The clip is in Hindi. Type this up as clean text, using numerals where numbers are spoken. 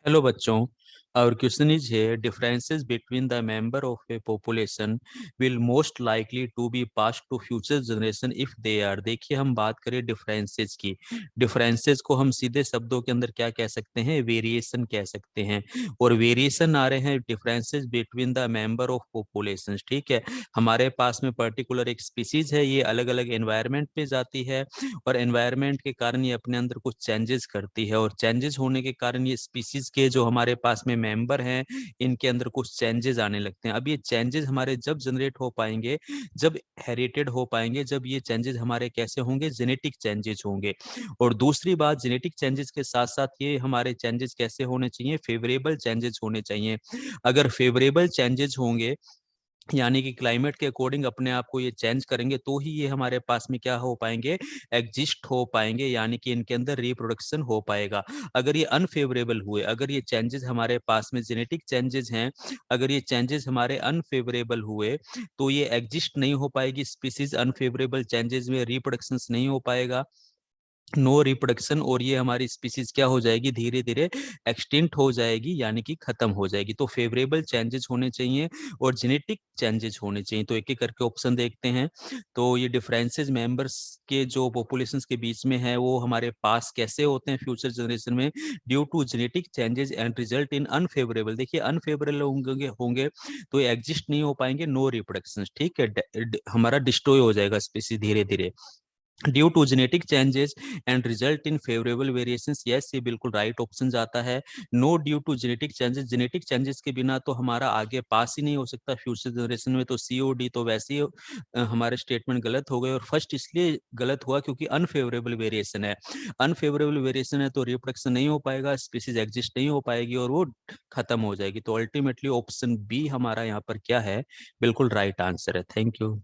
हेलो बच्चों, our question is here. Differences between the member of a population will most likely to be passed to future generation if they are. देखिए, हम बात करें डिफरेंसेस की। डिफरेंसेस को हम सीधे शब्दों के अंदर क्या कह सकते हैं? वेरिएशन कह सकते हैं। और वेरिएशन आ रहे हैं differences between the member of population. ठीक है, हमारे पास में पर्टिकुलर एक स्पीसीज है, ये अलग अलग एनवायरमेंट पे जाती है और एनवायरमेंट के कारण ये अपने अंदर कुछ चेंजेस करती है, और चेंजेस होने के कारण ये स्पीसीज के जो हमारे पास में मेंबर हैं, इनके अंदर कुछ चेंजेस आने लगते हैं। अब ये चेंजेस हमारे जब जनरेट हो पाएंगे, जब हेरिटेड हो पाएंगे, जब ये चेंजेस हमारे कैसे होंगे? जेनेटिक चेंजेस होंगे। और दूसरी बात, जेनेटिक चेंजेस के साथ साथ ये हमारे चेंजेस कैसे होने चाहिए? फेवरेबल चेंजेस होने चाहिए। अगर फेवरेबल चेंजेस होंगे, यानी कि क्लाइमेट के अकॉर्डिंग अपने आप को ये चेंज करेंगे, तो ही ये हमारे पास में क्या हो पाएंगे? एग्जिस्ट हो पाएंगे, यानी कि इनके अंदर रिप्रोडक्शन हो पाएगा। अगर ये अनफेवरेबल हुए, अगर ये चेंजेस हमारे पास में जेनेटिक चेंजेस हैं, अगर ये चेंजेस हमारे अनफेवरेबल हुए, तो ये एग्जिस्ट नहीं हो पाएगी स्पीसीज। अनफेवरेबल चेंजेस में रिप्रोडक्शन नहीं हो पाएगा, नो रिप्रोडक्शन, और ये हमारी स्पीसीज क्या हो जाएगी? धीरे धीरे एक्सटिंक्ट हो जाएगी, यानी कि खत्म हो जाएगी। तो फेवरेबल चेंजेस होने चाहिए और जेनेटिक चेंजेस होने चाहिए। तो एक एक करके ऑप्शन देखते हैं। तो ये डिफरेंसेस मेंबर्स के जो पॉपुलेशंस के बीच में है, वो हमारे पास कैसे होते हैं फ्यूचर जनरेशन में? Due to genetic changes and result in unfavourable. देखिए, अनफेवरेबल होंगे तो ये एग्जिस्ट नहीं हो पाएंगे, नो रिप्रोडक्शन। ठीक है, हमारा डिस्ट्रॉय हो जाएगा स्पीसीज धीरे धीरे। Due to genetic changes and result in favourable variations, yes, ये बिल्कुल राइट ऑप्शन जाता है। No due to genetic changes, genetic changes के बिना तो हमारा आगे पास ही नहीं हो सकता फ्यूचर जनरेशन में। तो सीओडी तो वैसे ही हमारे स्टेटमेंट गलत हो गए, और फर्स्ट इसलिए गलत हुआ क्योंकि अनफेवरेबल वेरिएशन है। अनफेवरेबल वेरिएशन है तो रिप्रोडक्शन नहीं हो पाएगा, स्पीसीज एग्जिस्ट नहीं हो पाएगी और वो खत्म हो जाएगी। तो अल्टीमेटली ऑप्शन बी हमारा यहाँ पर क्या है? बिल्कुल राइट आंसर है। Thank you.